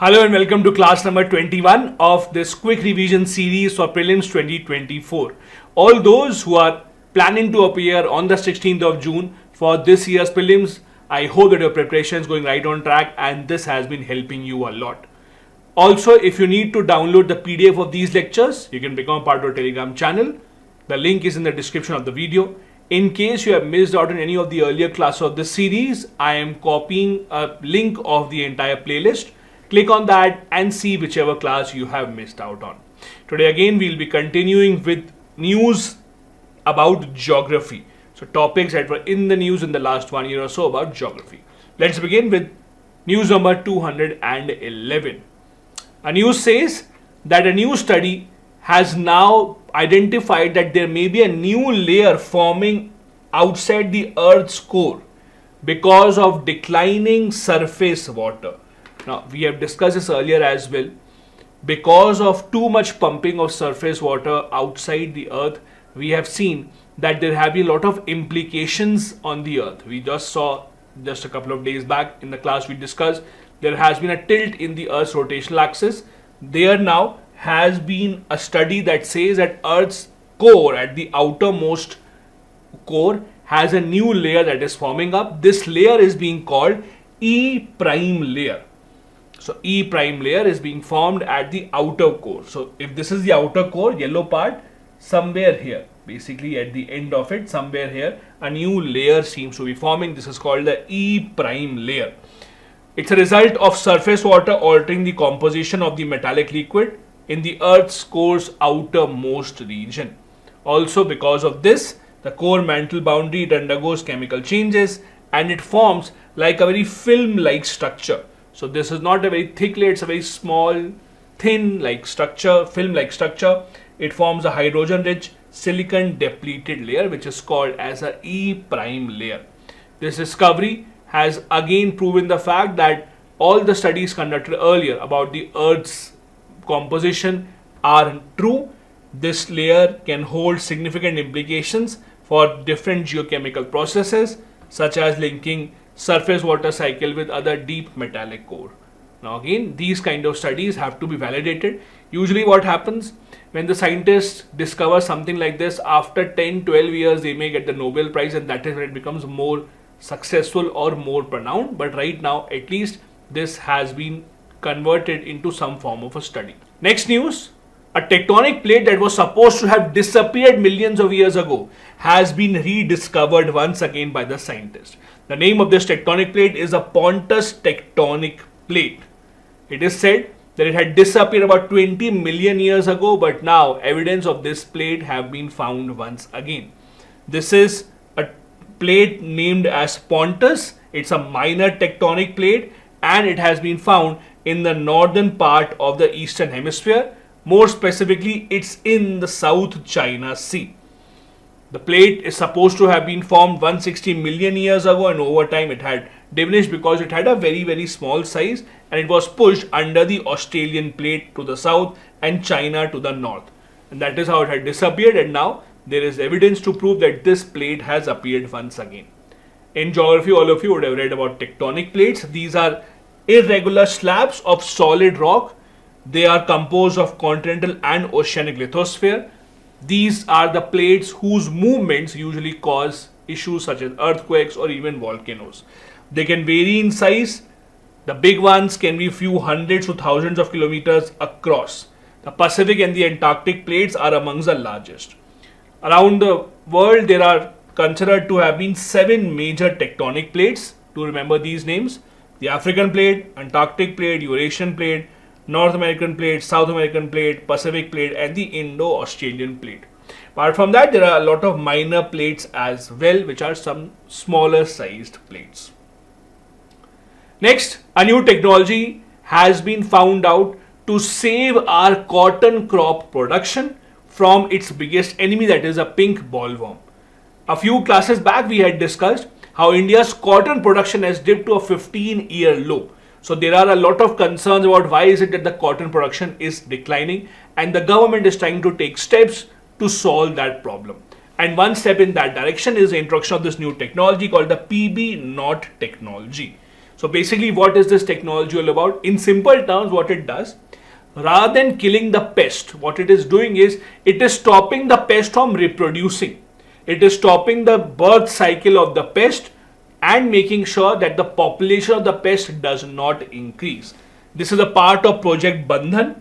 Hello and welcome to class number 21 of this quick revision series for Prelims 2024. All those who are planning to appear on the 16th of June for this year's Prelims, I hope that your preparation is going right on track and this has been helping you a lot. Also, if you need to download the PDF of these lectures, you can become a part of our Telegram channel. The link is in the description of the video. In case you have missed out on any of the earlier classes of this series, I am copying a link of the entire playlist. Click on that and see whichever class you have missed out on. Today again we'll be continuing with news about geography. So topics that were in the news in the last 1 year or so about geography. Let's begin with news number 211. A news says that a new study has now identified that there may be a new layer forming outside the Earth's core because of declining surface water. Now, we have discussed this earlier as well. Because of too much pumping of surface water outside the Earth, we have seen that there have been a lot of implications on the Earth. We just saw just a couple of days back in the class we discussed, there has been a tilt in the Earth's rotational axis. There now has been a study that says that Earth's core, at the outermost core, has a new layer that is forming up. This layer is being called E prime layer. So E prime layer is being formed at the outer core. So if this is the outer core, yellow part, somewhere here, basically at the end of it, somewhere here, a new layer seems to be forming. This is called the E prime layer. It's a result of surface water altering the composition of the metallic liquid in the Earth's core's outermost region. Also, because of this, the core mantle boundary undergoes chemical changes and it forms like a very film-like structure. So this is not a very thick layer, it's a very small, thin-like structure, film-like structure. It forms a hydrogen-rich, silicon-depleted layer which is called as a E prime layer. This discovery has again proven the fact that all the studies conducted earlier about the Earth's composition are true. This layer can hold significant implications for different geochemical processes such as linking surface water cycle with other deep metallic core. Now again, these kind of studies have to be validated. Usually what happens when the scientists discover something like this, after 10-12 years they may get the Nobel Prize, and that is when it becomes more successful or more pronounced. But right now at least this has been converted into some form of a study. Next news, a tectonic plate that was supposed to have disappeared millions of years ago has been rediscovered once again by the scientists. The name of this tectonic plate is a Pontus tectonic plate. It is said that it had disappeared about 20 million years ago, but now evidence of this plate have been found once again. This is a plate named as Pontus. It's a minor tectonic plate and it has been found in the northern part of the eastern hemisphere. More specifically, it's in the South China Sea. The plate is supposed to have been formed 160 million years ago, and over time it had diminished because it had a very small size and it was pushed under the Australian plate to the south and China to the north. And that is how it had disappeared, and now there is evidence to prove that this plate has appeared once again. In geography, all of you would have read about tectonic plates. These are irregular slabs of solid rock. They are composed of continental and oceanic lithosphere. These are the plates whose movements usually cause issues such as earthquakes or even volcanoes. They can vary in size. The big ones can be few hundreds to thousands of kilometers across. The Pacific and the Antarctic plates are amongst the largest. Around the world, there are considered to have been 7 major tectonic plates. To remember these names: the African plate, Antarctic plate, Eurasian plate, North American plate, South American plate, Pacific plate, and the Indo-Australian plate. Apart from that, there are a lot of minor plates as well, which are some smaller sized plates. Next, a new technology has been found out to save our cotton crop production from its biggest enemy, that is a pink bollworm. A few classes back, we had discussed how India's cotton production has dipped to a 15-year low. So there are a lot of concerns about why is it that the cotton production is declining, and the government is trying to take steps to solve that problem. And one step in that direction is the introduction of this new technology called the PB Knot technology. So basically, what is this technology all about? In simple terms, what it does, rather than killing the pest, what it is doing is, it is stopping the pest from reproducing. It is stopping the birth cycle of the pest and making sure that the population of the pest does not increase. This is a part of Project Bandhan.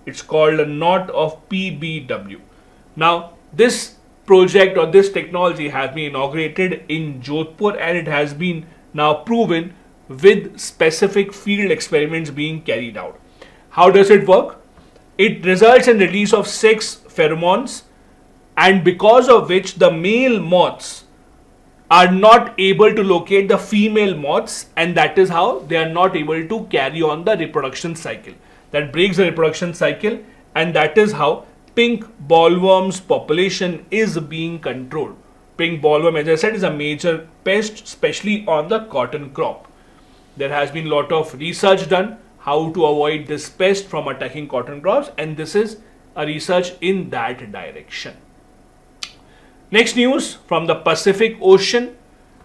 It's called a knot of PBW. Now, this project or this technology has been inaugurated in Jodhpur, and it has been now proven with specific field experiments being carried out. How does it work? It results in release of 6 pheromones, and because of which the male moths are not able to locate the female moths, and that is how they are not able to carry on the reproduction cycle. That breaks the reproduction cycle, and that is how pink bollworm's population is being controlled. Pink bollworm, as I said, is a major pest, especially on the cotton crop. There has been a lot of research done how to avoid this pest from attacking cotton crops, and this is a research in that direction. Next news from the Pacific Ocean,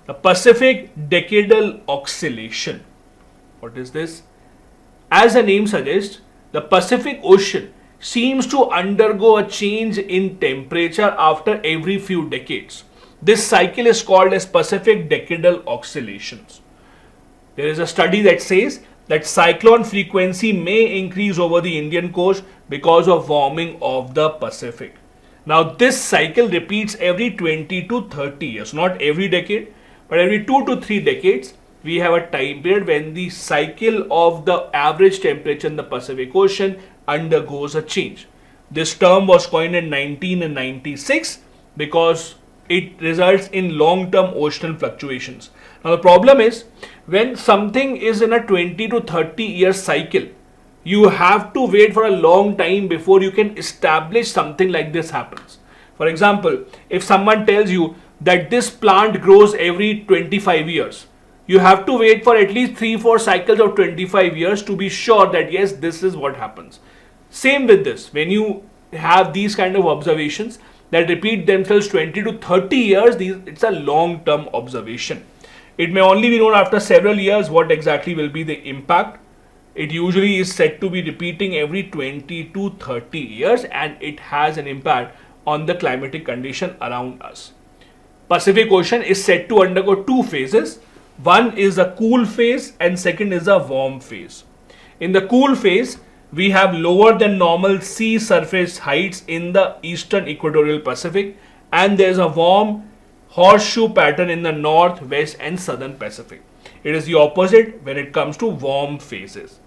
the Pacific Decadal Oscillation. What is this? As the name suggests, the Pacific Ocean seems to undergo a change in temperature after every few decades. This cycle is called as Pacific Decadal Oscillations. There is a study that says that cyclone frequency may increase over the Indian coast because of warming of the Pacific. Now, this cycle repeats every 20 to 30 years, not every decade, but every 2 to 3 decades, we have a time period when the cycle of the average temperature in the Pacific Ocean undergoes a change. This term was coined in 1996 because it results in long-term ocean fluctuations. Now, the problem is, when something is in a 20 to 30 year cycle, you have to wait for a long time before you can establish something like this happens. For example, if someone tells you that this plant grows every 25 years, you have to wait for at least 3-4 cycles of 25 years to be sure that yes, this is what happens. Same with this. When you have these kind of observations that repeat themselves 20 to 30 years, it's a long-term observation. It may only be known after several years what exactly will be the impact. It usually is said to be repeating every 20 to 30 years, and it has an impact on the climatic condition around us. Pacific Ocean is said to undergo 2 phases. One is the cool phase and second is the warm phase. In the cool phase, we have lower than normal sea surface heights in the eastern equatorial Pacific, and there is a warm horseshoe pattern in the north, west and southern Pacific. It is the opposite when it comes to warm phases.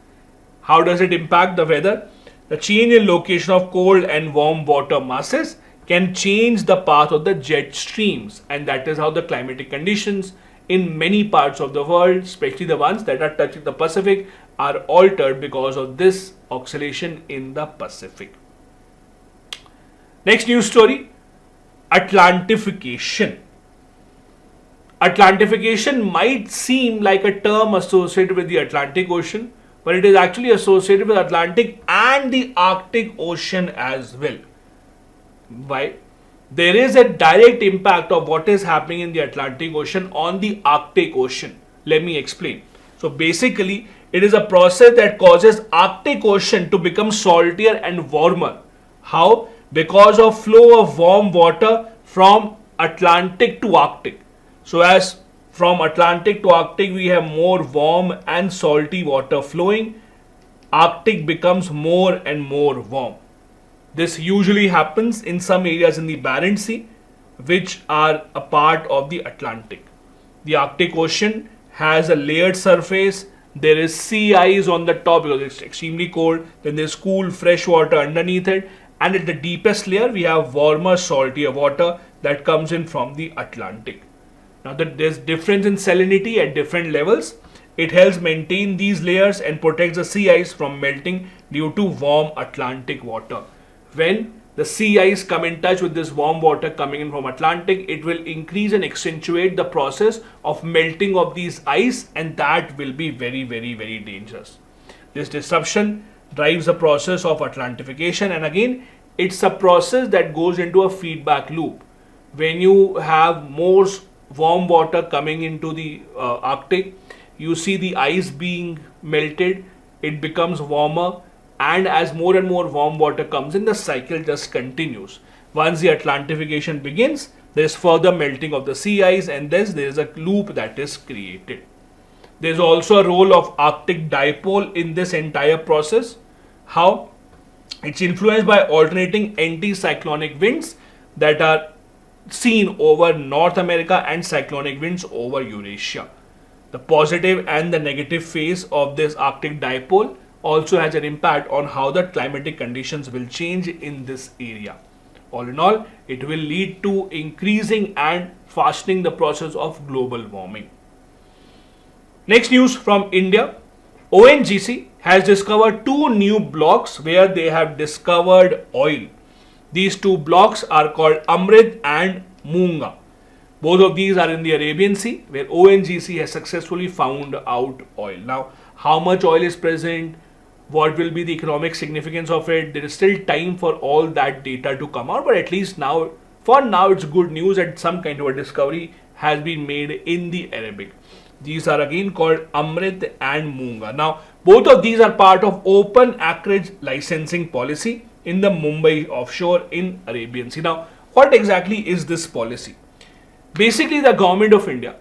How does it impact the weather? The change in location of cold and warm water masses can change the path of the jet streams, and that is how the climatic conditions in many parts of the world, especially the ones that are touching the Pacific, are altered because of this oscillation in the Pacific. Next news story, Atlantification. Atlantification might seem like a term associated with the Atlantic Ocean, but it is actually associated with Atlantic and the Arctic Ocean as well. Why? There is a direct impact of what is happening in the Atlantic Ocean on the Arctic Ocean. Let me explain. So basically, it is a process that causes Arctic Ocean to become saltier and warmer. How? Because of flow of warm water from Atlantic to Arctic. So as from Atlantic to Arctic, we have more warm and salty water flowing. Arctic becomes more and more warm. This usually happens in some areas in the Barents Sea, which are a part of the Atlantic. The Arctic Ocean has a layered surface. There is sea ice on the top because it's extremely cold. Then there's cool fresh water underneath it. And at the deepest layer, we have warmer, saltier water that comes in from the Atlantic. Now that there's difference in salinity at different levels, it helps maintain these layers and protects the sea ice from melting due to warm Atlantic water. When the sea ice come in touch with this warm water coming in from Atlantic, it will increase and accentuate the process of melting of these ice, and that will be very, very, very dangerous. This disruption drives the process of Atlantification, and again, it's a process that goes into a feedback loop. When you have more warm water coming into the Arctic, you see the ice being melted, it becomes warmer, and as more and more warm water comes in, the cycle just continues. Once the Atlantification begins, there is further melting of the sea ice, and thus there is a loop that is created. There is also a role of Arctic dipole in this entire process. How? It's influenced by alternating anticyclonic winds that are seen over North America and cyclonic winds over Eurasia. The positive and the negative phase of this Arctic dipole also has an impact on how the climatic conditions will change in this area. All in all, it will lead to increasing and fastening the process of global warming. Next news from India. ONGC has discovered two new blocks where they have discovered oil. These two blocks are called Amrit and Moonga. Both of these are in the Arabian Sea, where ONGC has successfully found out oil. Now, how much oil is present? What will be the economic significance of it? There is still time for all that data to come out, but at least now, for now, it's good news that some kind of a discovery has been made in the Arabic. These are again called Amrit and Moonga. Now, both of these are part of open acreage licensing policy in the Mumbai offshore in Arabian Sea. Now, what exactly is this policy? Basically, the government of India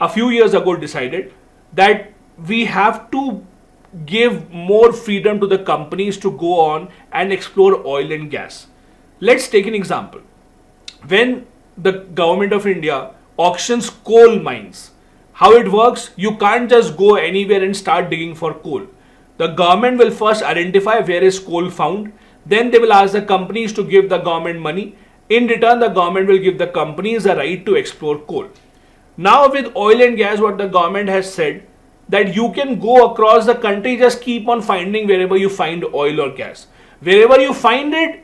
a few years ago decided that we have to give more freedom to the companies to go on and explore oil and gas. Let's take an example. When the government of India auctions coal mines, how it works, you can't just go anywhere and start digging for coal. The government will first identify where is coal found, then they will ask the companies to give the government money. In return, the government will give the companies the right to explore coal. Now with oil and gas, what the government has said, that you can go across the country, just keep on finding wherever you find oil or gas. Wherever you find it,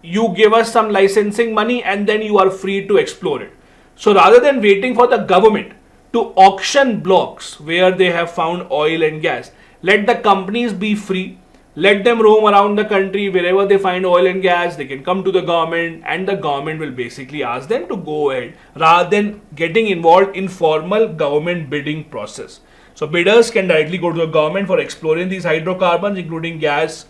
you give us some licensing money and then you are free to explore it. So rather than waiting for the government to auction blocks where they have found oil and gas, let the companies be free. Let them roam around the country. Wherever they find oil and gas, they can come to the government and the government will basically ask them to go ahead rather than getting involved in formal government bidding process. So bidders can directly go to the government for exploring these hydrocarbons, including gas,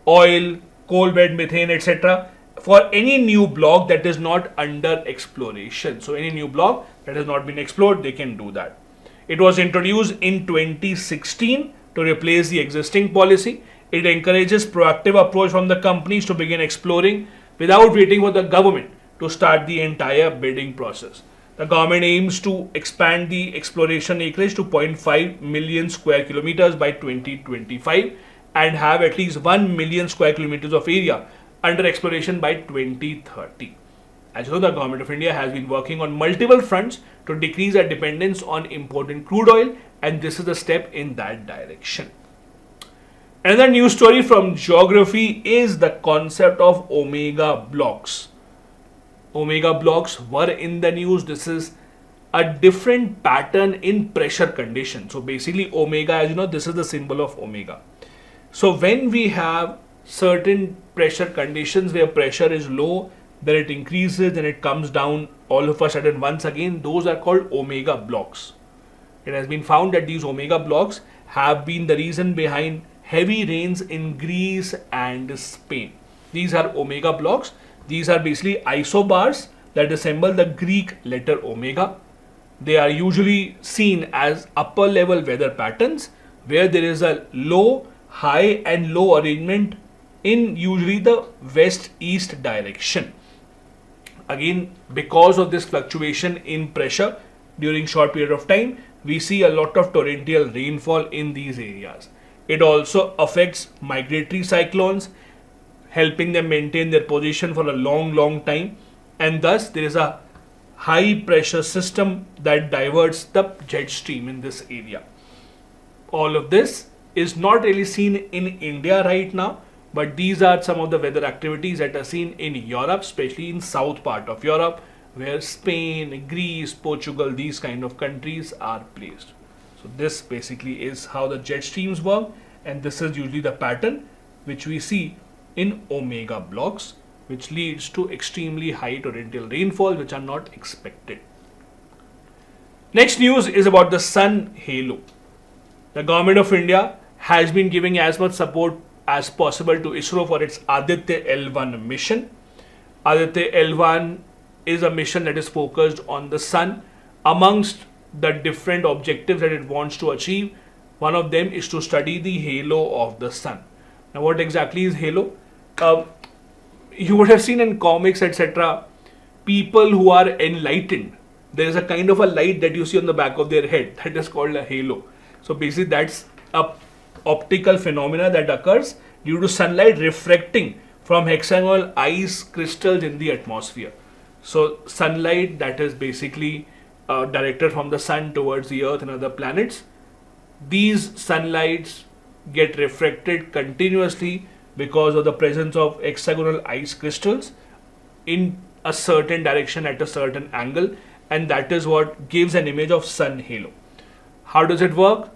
oil, coal bed, methane, etc. for any new block that is not under exploration. So any new block that has not been explored, they can do that. It was introduced in 2016 to replace the existing policy. It encourages proactive approach from the companies to begin exploring without waiting for the government to start the entire bidding process. The government aims to expand the exploration acreage to 0.5 million square kilometers by 2025 and have at least 1 million square kilometers of area under exploration by 2030. As you know, the government of India has been working on multiple fronts to decrease our dependence on imported crude oil, and this is a step in that direction. Another news story from geography is the concept of omega blocks. Omega blocks were in the news. This is a different pattern in pressure conditions. So basically omega, as you know, this is the symbol of omega. So when we have certain pressure conditions where pressure is low, then it increases, then it comes down all of a sudden once again, those are called omega blocks. It has been found that these omega blocks have been the reason behind heavy rains in Greece and Spain. These are omega blocks. These are basically isobars that resemble the Greek letter omega. They are usually seen as upper level weather patterns where there is a low, high and low arrangement in usually the west-east direction. Again, because of this fluctuation in pressure during short period of time, we see a lot of torrential rainfall in these areas. It also affects migratory cyclones, helping them maintain their position for a long time, and thus there is a high pressure system that diverts the jet stream in this area. All of this is not really seen in India right now, but these are some of the weather activities that are seen in Europe, especially in south part of Europe, where Spain, Greece, Portugal, these kind of countries are placed. So this basically is how the jet streams work, and this is usually the pattern which we see in omega blocks, which leads to extremely high torrential rainfall which are not expected. Next news is about the sun halo. The government of India has been giving as much support as possible to ISRO for its Aditya L1 mission. Aditya L1 is a mission that is focused on the sun. Amongst the different objectives that it wants to achieve, one of them is to study the halo of the sun. Now, what exactly is halo? You would have seen in comics, etc., people who are enlightened, there is a kind of a light that you see on the back of their head that is called a halo. So basically that's a optical phenomena that occurs due to sunlight refracting from hexagonal ice crystals in the atmosphere. So sunlight that is basically directed from the sun towards the earth and other planets, these sunlights get refracted continuously because of the presence of hexagonal ice crystals in a certain direction at a certain angle, and that is what gives an image of sun halo. How does it work?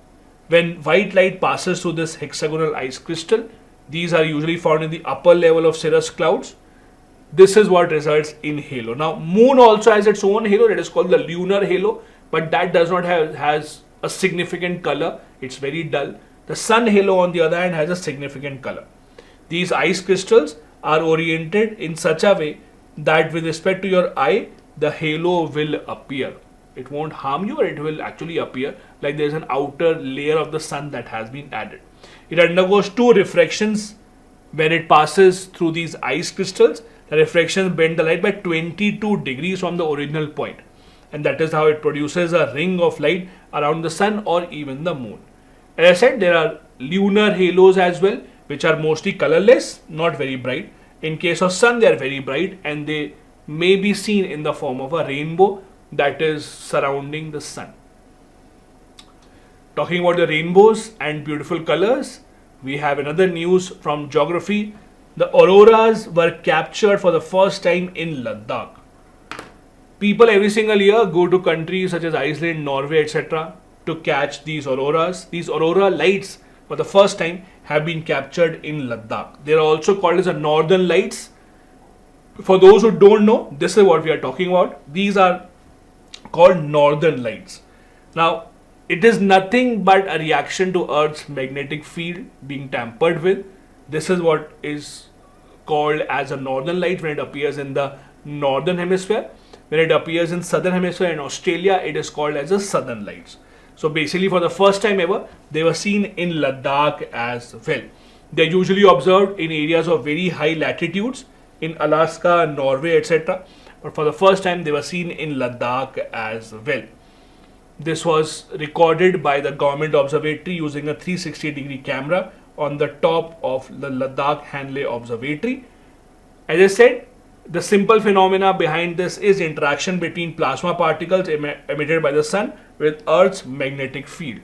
When white light passes through this hexagonal ice crystal, these are usually found in the upper level of cirrus clouds. This is what results in halo. Now, moon also has its own halo that is called the lunar halo, but that does not has a significant color. It's very dull. The sun halo, on the other hand, has a significant color. These ice crystals are oriented in such a way that with respect to your eye, the halo will appear. It won't harm you, or it will actually appear like there's an outer layer of the sun that has been added. It undergoes two refractions when it passes through these ice crystals. The refractions bend the light by 22 degrees from the original point, and that is how it produces a ring of light around the sun or even the moon. As I said, there are lunar halos as well, which are mostly colorless, not very bright. In case of sun, they are very bright and they may be seen in the form of a rainbow that is surrounding the sun. Talking about the rainbows and beautiful colors, we have another news from geography. The auroras were captured for the first time in Ladakh. People every single year go to countries such as Iceland, Norway, etc. to catch these auroras. These aurora lights for the first time have been captured in Ladakh. They are also called as the northern lights. For those who don't know, this is what we are talking about. These are called northern lights. Now, it is nothing but a reaction to Earth's magnetic field being tampered with. This is what is called as a northern light when it appears in the northern hemisphere. When it appears in southern hemisphere in Australia, it is called as a southern lights. So basically, for the first time ever, they were seen in Ladakh as well. They are usually observed in areas of very high latitudes in Alaska, Norway, etc. But for the first time, they were seen in Ladakh as well. This was recorded by the government observatory using a 360-degree camera on the top of the Ladakh Hanle Observatory. As I said, the simple phenomena behind this is interaction between plasma particles emitted by the sun with Earth's magnetic field.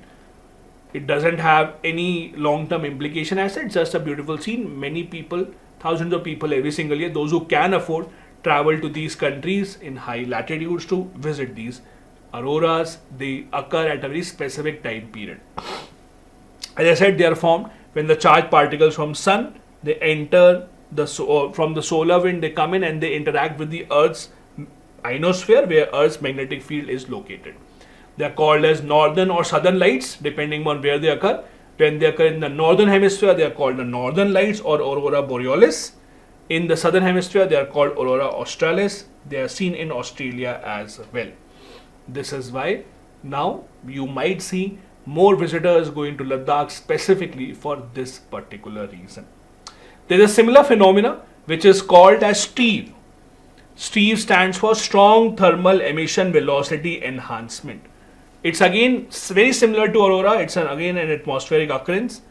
It doesn't have any long-term implication as such, just a beautiful scene. Many people, thousands of people every single year, those who can afford, travel to these countries in high latitudes to visit these auroras. They occur at a very specific time period. As I said, they are formed when the charged particles from sun, they enter from the solar wind, they come in and they interact with the Earth's ionosphere where Earth's magnetic field is located. They are called as northern or southern lights depending on where they occur. When they occur in the northern hemisphere, they are called the northern lights or aurora borealis. In the southern hemisphere, they are called aurora australis. They are seen in Australia as well. This is why now you might see more visitors going to Ladakh specifically for this particular reason. There is a similar phenomena which is called as STEVE. STEVE stands for Strong Thermal Emission Velocity Enhancement. It's again very similar to aurora. It's again an atmospheric occurrence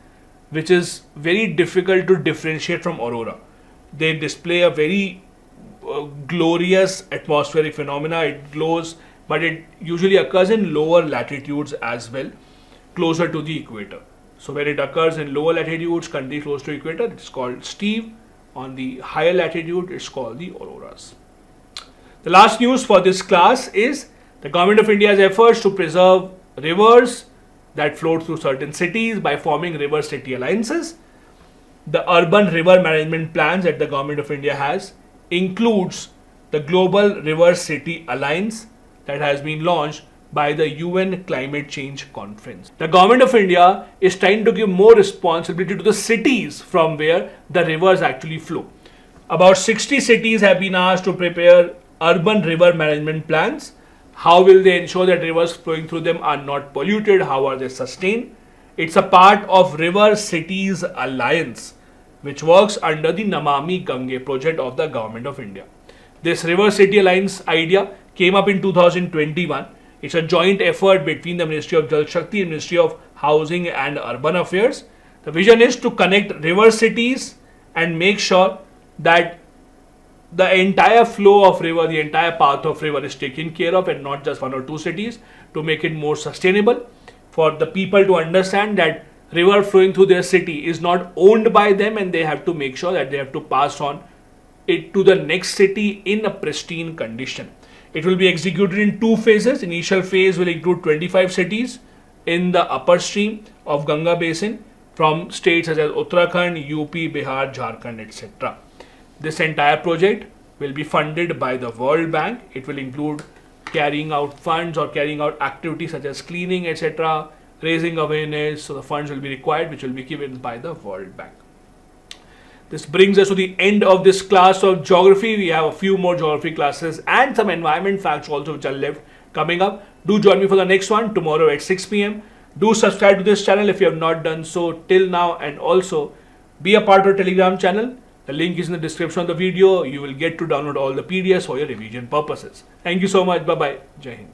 which is very difficult to differentiate from aurora. They display a very glorious atmospheric phenomena. It glows, but it usually occurs in lower latitudes as well, closer to the equator. So when it occurs in lower latitudes, country close to equator, it's called STEVE. On the higher latitude, it's called the auroras. The last news for this class is the Government of India's efforts to preserve rivers that flow through certain cities by forming river-city alliances. The urban river management plans that the Government of India has includes the Global River City Alliance that has been launched by the UN Climate Change Conference. The government of India is trying to give more responsibility to the cities from where the rivers actually flow. About 60 cities have been asked to prepare urban river management plans. How will they ensure that rivers flowing through them are not polluted? How are they sustained? It's a part of River Cities Alliance, which works under the Namami Gange project of the Government of India. This River City Alliance idea came up in 2021. It's a joint effort between the Ministry of Jal Shakti and Ministry of Housing and Urban Affairs. The vision is to connect river cities and make sure that the entire flow of river, the entire path of river is taken care of, and not just one or two cities, to make it more sustainable, for the people to understand that river flowing through their city is not owned by them, and they have to make sure that they have to pass on it to the next city in a pristine condition. It will be executed in two phases. Initial phase will include 25 cities in the upper stream of Ganga basin from states such as Uttarakhand, UP, Bihar, Jharkhand, etc. This entire project will be funded by the World Bank. It will include carrying out funds or carrying out activities such as cleaning, etc., raising awareness. So the funds will be required, which will be given by the World Bank. This brings us to the end of this class of geography. We have a few more geography classes and some environment facts also which are left coming up. Do join me for the next one tomorrow at 6 p.m. Do subscribe to this channel if you have not done so till now, and also be a part of the Telegram channel. The link is in the description of the video. You will get to download all the PDFs for your revision purposes. Thank you so much. Bye-bye. Jai Hind.